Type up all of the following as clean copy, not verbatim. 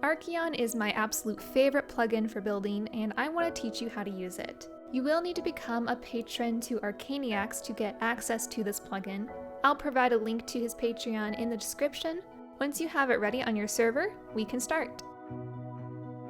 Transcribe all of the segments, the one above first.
Arceon is my absolute favorite plugin for building, and I want to teach you how to use it. You will need to become a patron to Arcaniax to get access to this plugin. I'll provide a link to his Patreon in the description. Once you have it ready on your server, we can start.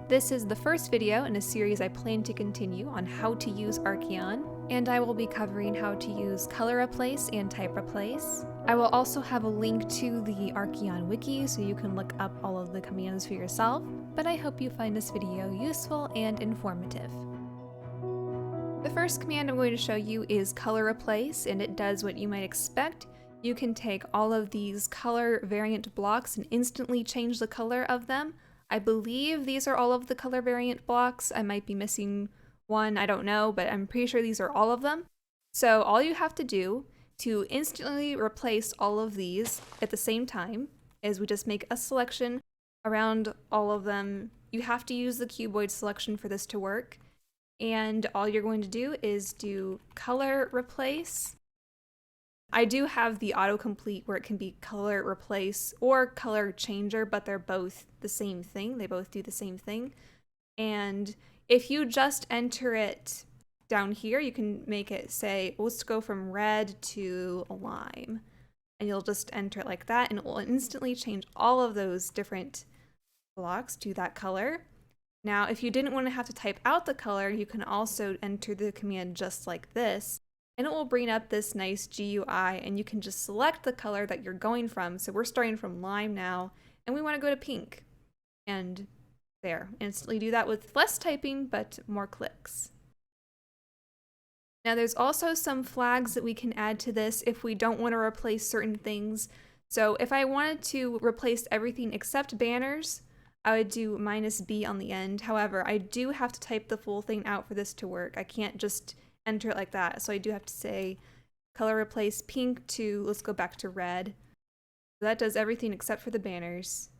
This is the first video in a series I plan to continue on how to use Arceon, and I will be covering how to use color replace and type replace. I will also have a link to the Arceon Wiki so you can look up all of the commands for yourself, but I hope you find this video useful and informative. The first command I'm going to show you is color replace, and it does what you might expect. You can take all of these color variant blocks and instantly change the color of them. I believe these are all of the color variant blocks. I might be missing one, I don't know, but I'm pretty sure these are all of them. So all you have to do to instantly replace all of these at the same time is we just make a selection around all of them. You have to use the cuboid selection for this to work. And all you're going to do is do color replace. I do have the autocomplete where it can be color replace or color changer, but they're both the same thing. They both do the same thing. And if you just enter it down here, you can make it say, let's go from red to lime. And you'll just enter it like that, and it will instantly change all of those different blocks to that color. Now, if you didn't want to have to type out the color, you can also enter the command just like this, and it will bring up this nice GUI, and you can just select the color that you're going from. So we're starting from lime now, and we want to go to pink. And there, instantly do that with less typing, but more clicks. Now there's also some flags that we can add to this if we don't want to replace certain things. So if I wanted to replace everything except banners, I would do -B on the end. However, I do have to type the full thing out for this to work. I can't just enter it like that. So I do have to say color replace pink to, let's go back to red. So that does everything except for the banners.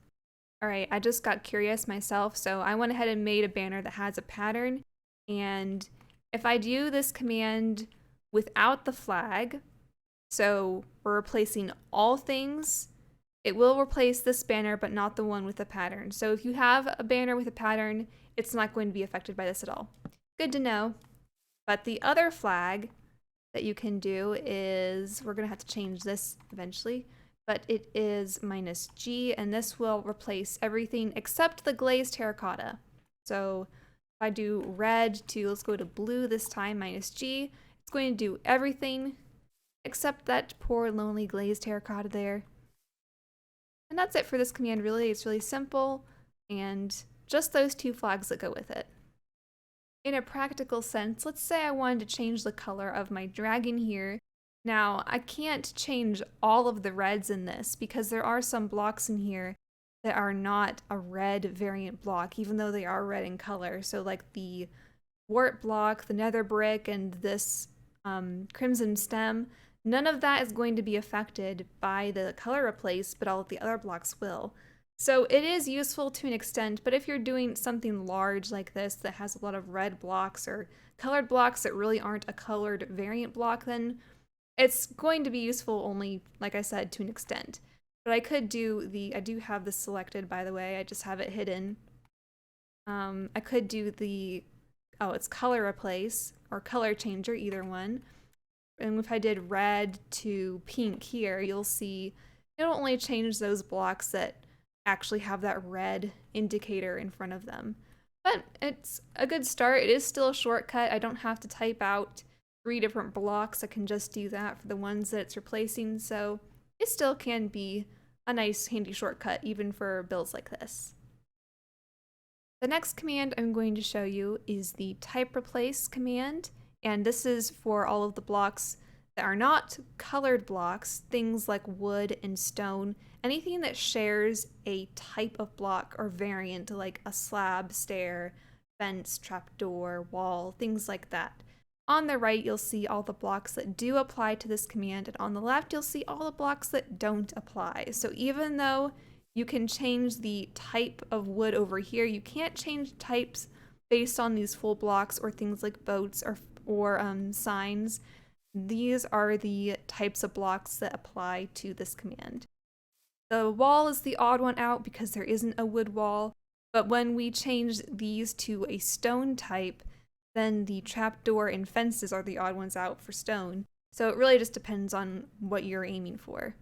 All right, I just got curious myself, so I went ahead and made a banner that has a pattern. And if I do this command without the flag, so we're replacing all things, it will replace this banner, but not the one with the pattern. So if you have a banner with a pattern, it's not going to be affected by this at all. Good to know. But the other flag that you can do is, we're going to have to change this eventually, but it is -G, and this will replace everything except the glazed terracotta. So if I do red to, let's go to blue this time, -G, it's going to do everything except that poor lonely glazed terracotta there. And that's it for this command, really. It's really simple, and just those two flags that go with it. In a practical sense, let's say I wanted to change the color of my dragon here. Now, I can't change all of the reds in this because there are some blocks in here that are not a red variant block, even though they are red in color. So like the wart block, the nether brick, and this crimson stem, none of that is going to be affected by the color replace, but all of the other blocks will. So it is useful to an extent, but if you're doing something large like this that has a lot of red blocks or colored blocks that really aren't a colored variant block, then it's going to be useful only, like I said, to an extent. But I could do I do have this selected, by the way, I just have it hidden. I could do it's color replace or color changer, either one. And if I did red to pink here, you'll see it'll only change those blocks that actually have that red indicator in front of them. But it's a good start. It is still a shortcut. I don't have to type out 3 different blocks. I can just do that for the ones that it's replacing, so it still can be a nice handy shortcut even for builds like this. The next command I'm going to show you is the type replace command, and this is for all of the blocks that are not colored blocks, things like wood and stone, anything that shares a type of block or variant, like a slab, stair, fence, trapdoor, wall, things like that. On the right, you'll see all the blocks that do apply to this command, and on the left, you'll see all the blocks that don't apply. So even though you can change the type of wood over here, you can't change types based on these full blocks or things like boats or signs. These are the types of blocks that apply to this command. The wall is the odd one out because there isn't a wood wall. But when we change these to a stone type, then the trapdoor and fences are the odd ones out for stone. So it really just depends on what you're aiming for.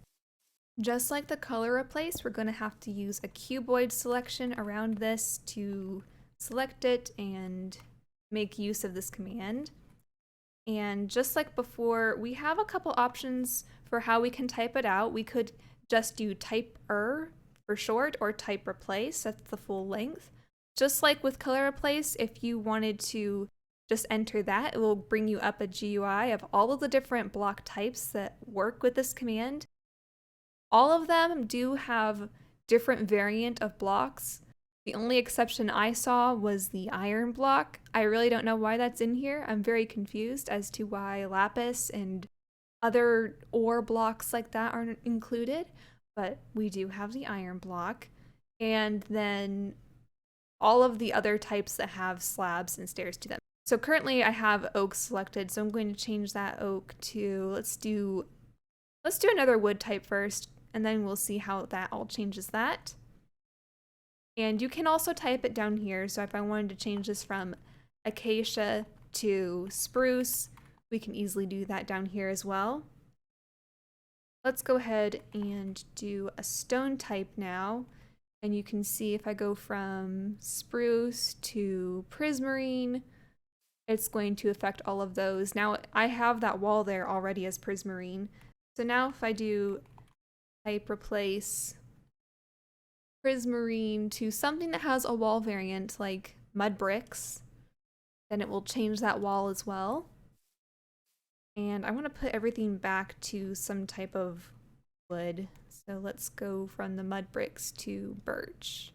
Just like the color replace, we're going to have to use a cuboid selection around this to select it and make use of this command. And just like before, we have a couple options for how we can type it out. We could just do type for short, or type replace, that's the full length. Just like with color replace, if you wanted to just enter that, it will bring you up a GUI of all of the different block types that work with this command. All of them do have different variant of blocks. The only exception I saw was the iron block. I really don't know why that's in here. I'm very confused as to why lapis and other ore blocks like that aren't included, but we do have the iron block. And then all of the other types that have slabs and stairs to them. So currently I have oak selected, so I'm going to change that oak to, let's do another wood type first, and then we'll see how that all changes that. And you can also type it down here, so if I wanted to change this from acacia to spruce, we can easily do that down here as well. Let's go ahead and do a stone type now. And you can see if I go from spruce to prismarine, it's going to affect all of those. Now I have that wall there already as prismarine. So now if I do type replace prismarine to something that has a wall variant like mud bricks, then it will change that wall as well. And I want to put everything back to some type of wood. So let's go from the mud bricks to birch.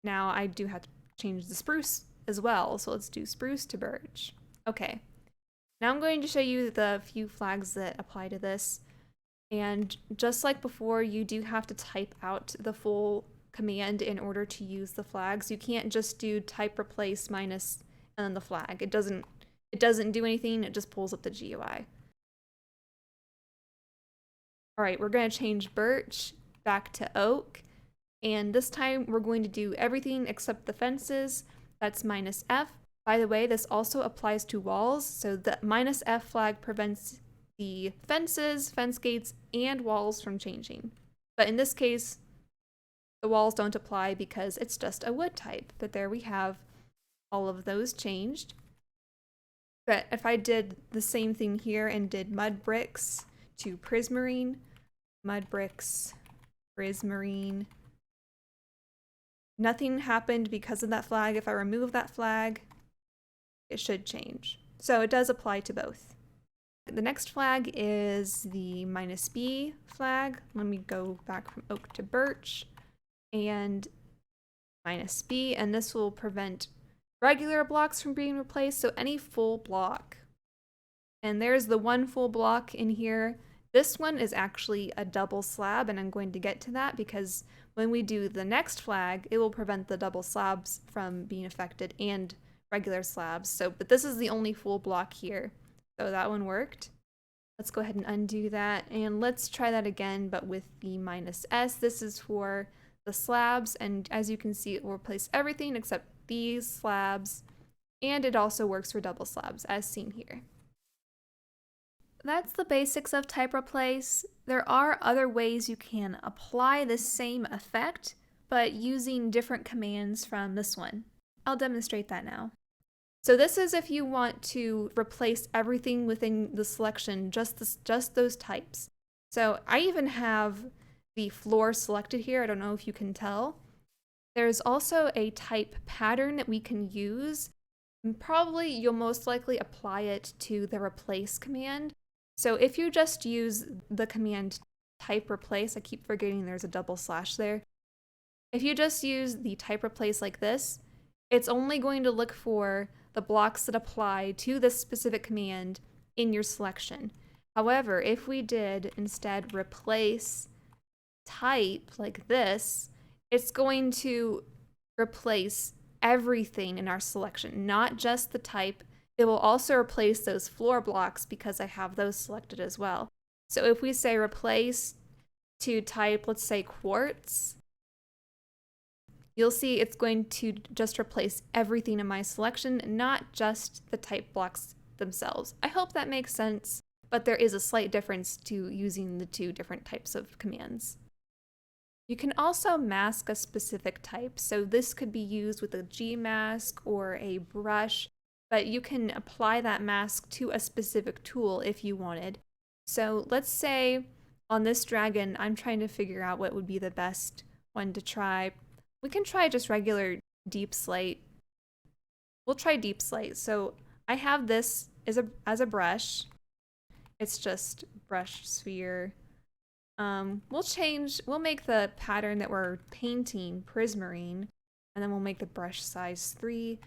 Now I do have to change the spruce as well, so let's do spruce to birch. Okay, now I'm going to show you the few flags that apply to this. And just like before, you do have to type out the full command in order to use the flags. You can't just do type replace minus and then the flag. It doesn't do anything, it just pulls up the GUI. All right, we're going to change birch back to oak, and this time we're going to do everything except the fences. That's -F. By the way, this also applies to walls, so the -F flag prevents the fences, fence gates, and walls from changing. But in this case, the walls don't apply because it's just a wood type. But there we have all of those changed. But if I did the same thing here and did mud bricks to prismarine, mud bricks, prismarine, nothing happened because of that flag. If I remove that flag, it should change. So it does apply to both. The next flag is the -B flag. Let me go back from oak to birch and -B, and this will prevent regular blocks from being replaced, so any full block. And there's the one full block in here. This one is actually a double slab, and I'm going to get to that because when we do the next flag, it will prevent the double slabs from being affected and regular slabs. So, but this is the only full block here. So that one worked. Let's go ahead and undo that, and let's try that again, but with the -S. This is for the slabs, and as you can see, it will replace everything except these slabs, and it also works for double slabs, as seen here. That's the basics of type replace. There are other ways you can apply the same effect, but using different commands from this one. I'll demonstrate that now. So this is if you want to replace everything within the selection, just those types. So I even have the floor selected here. I don't know if you can tell. There's also a type pattern that we can use. And probably you'll most likely apply it to the replace command. So if you just use the command type replace, I keep forgetting there's a double slash there. If you just use the type replace like this, it's only going to look for the blocks that apply to this specific command in your selection. However, if we did instead replace type like this, it's going to replace everything in our selection, not just the type. It will also replace those floor blocks because I have those selected as well. So if we say replace to type, let's say quartz, you'll see it's going to just replace everything in my selection, not just the type blocks themselves. I hope that makes sense, but there is a slight difference to using the two different types of commands. You can also mask a specific type, so this could be used with a G mask or a brush, but you can apply that mask to a specific tool if you wanted. So let's say on this dragon, I'm trying to figure out what would be the best one to try. We can try just regular deep slate. We'll try deep slate. So I have this as a brush. It's just brush sphere. We'll make the pattern that we're painting prismarine, and then we'll make the brush size 3.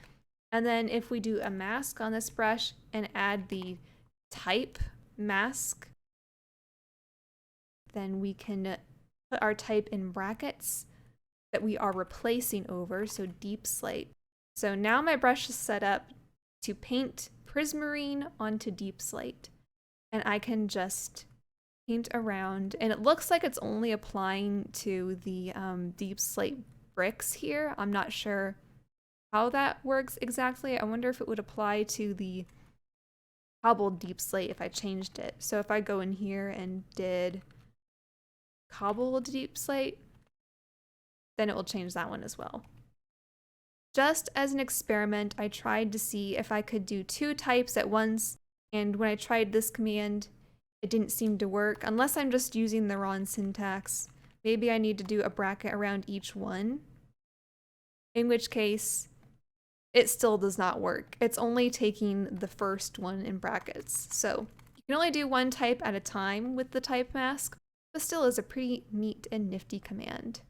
And then if we do a mask on this brush and add the type mask, then we can put our type in brackets that we are replacing over, so deep slate. So now my brush is set up to paint prismarine onto deep slate, and I can just paint around, and it looks like it's only applying to the deep slate bricks here. I'm not sure how that works exactly. I wonder if it would apply to the cobbled deep slate if I changed it. So if I go in here and did cobbled deep slate, then it will change that one as well. Just as an experiment, I tried to see if I could do 2 types at once, and when I tried this command, it didn't seem to work, unless I'm just using the wrong syntax. Maybe I need to do a bracket around each one, in which case it still does not work. It's only taking the first one in brackets. So you can only do 1 type at a time with the type mask, but still is a pretty neat and nifty command.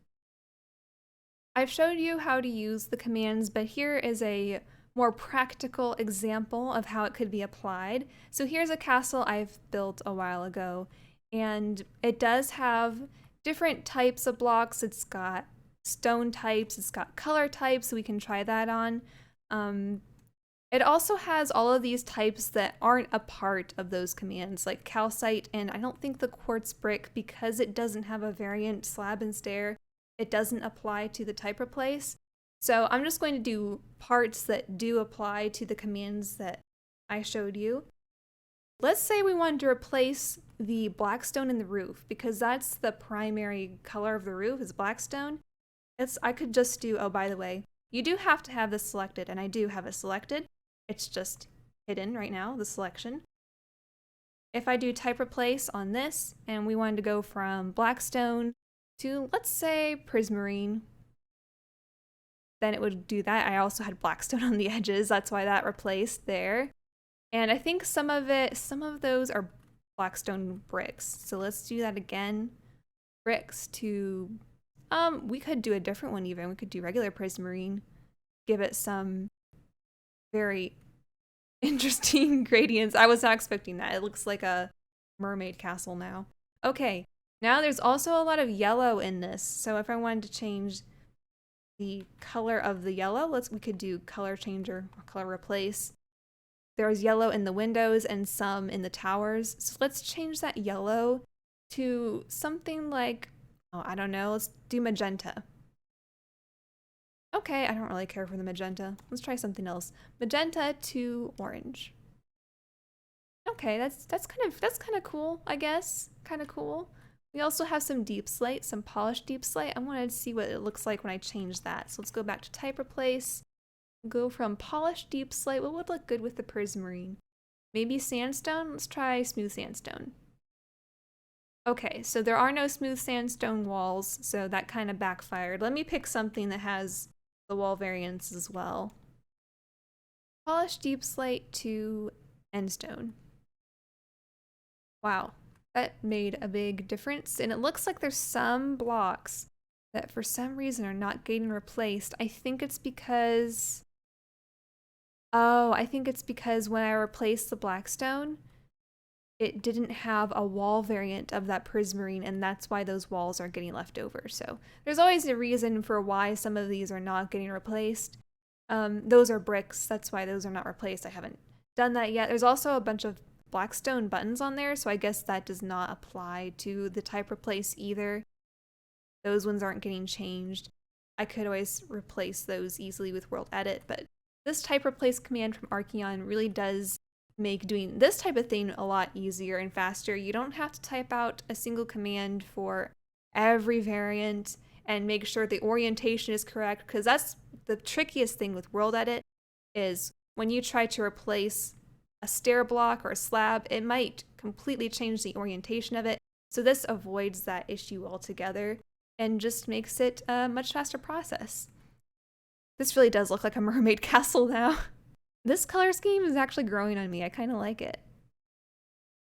I've showed you how to use the commands, but here is a more practical example of how it could be applied. So here's a castle I've built a while ago, and it does have different types of blocks. It's got stone types, it's got color types, so we can try that on. It also has all of these types that aren't a part of those commands, like calcite, and I don't think the quartz brick, because it doesn't have a variant slab and stair, it doesn't apply to the type replace. So I'm just going to do parts that do apply to the commands that I showed you. Let's say we wanted to replace the blackstone in the roof, because that's the primary color of the roof is blackstone. I could just do, oh, by the way, you do have to have this selected, and I do have it selected. It's just hidden right now, the selection. If I do type replace on this, and we wanted to go from blackstone to, let's say, prismarine, then it would do that. I also had blackstone on the edges, that's why that replaced there. And I think some of those are blackstone bricks. So let's do that again. Bricks to, we could do a different one even. We could do regular prismarine. Give it some very interesting gradients. I was not expecting that. It looks like a mermaid castle now. Okay, now there's also a lot of yellow in this. So if I wanted to change the color of the yellow, we could do color changer or color replace. There's yellow in the windows and some in the towers. So let's change that yellow to something like, oh, I don't know, let's do magenta. Okay, I don't really care for the magenta. Let's try something else. Magenta to orange. Okay, that's kind of cool, I guess. Kind of cool. We also have some deep slate, some polished deep slate. I wanted to see what it looks like when I change that. So let's go back to type replace. Go from polished deep slate. What would look good with the prismarine? Maybe sandstone? Let's try smooth sandstone. Okay, so there are no smooth sandstone walls, so that kind of backfired. Let me pick something that has the wall variants as well. Polished deep slate to endstone. Wow. That made a big difference, and it looks like there's some blocks that for some reason are not getting replaced. I think it's because, when I replaced the blackstone, it didn't have a wall variant of that prismarine, and that's why those walls are getting left over. So there's always a reason for why some of these are not getting replaced. Those are bricks, that's why those are not replaced. I haven't done that yet. There's also a bunch of blackstone buttons on there, so I guess that does not apply to the type replace either. Those ones aren't getting changed. I could always replace those easily with Worldedit, but this type replace command from Arceon really does make doing this type of thing a lot easier and faster. You don't have to type out a single command for every variant and make sure the orientation is correct, because that's the trickiest thing with Worldedit, is when you try to replace a stair block or a slab, it might completely change the orientation of it. So this avoids that issue altogether and just makes it a much faster process. This really does look like a mermaid castle now. This color scheme is actually growing on me. I kind of like it.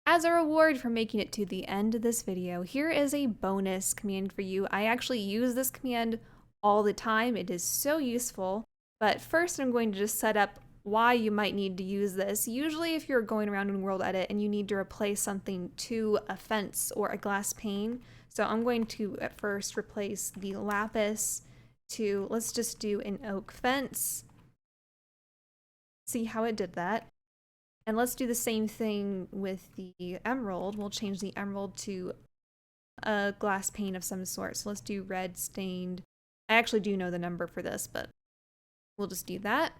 As a reward for making it to the end of this video, here is a bonus command for you. I actually use this command all the time. It is so useful. But first I'm going to just set up why you might need to use this. Usually if you're going around in Worldedit and you need to replace something to a fence or a glass pane. So I'm going to at first replace the lapis to, let's just do an oak fence. See how it did that. And let's do the same thing with the emerald. We'll change the emerald to a glass pane of some sort. So let's do red stained. I actually do know the number for this, but we'll just do that.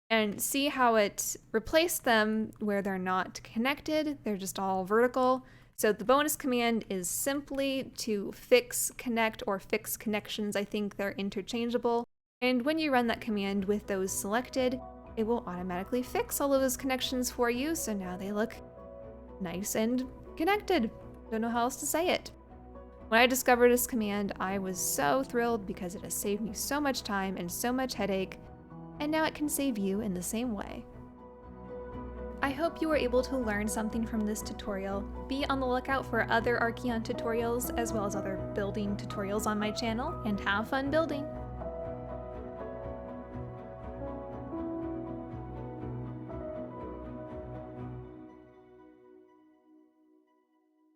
And see how it replaced them where they're not connected. They're just all vertical. So the bonus command is simply to fix connect or fix connections. I think they're interchangeable. And when you run that command with those selected, it will automatically fix all of those connections for you. So now they look nice and connected. Don't know how else to say it. When I discovered this command, I was so thrilled because it has saved me so much time and so much headache. And now it can save you in the same way. I hope you were able to learn something from this tutorial. Be on the lookout for other Arceon tutorials as well as other building tutorials on my channel, and have fun building!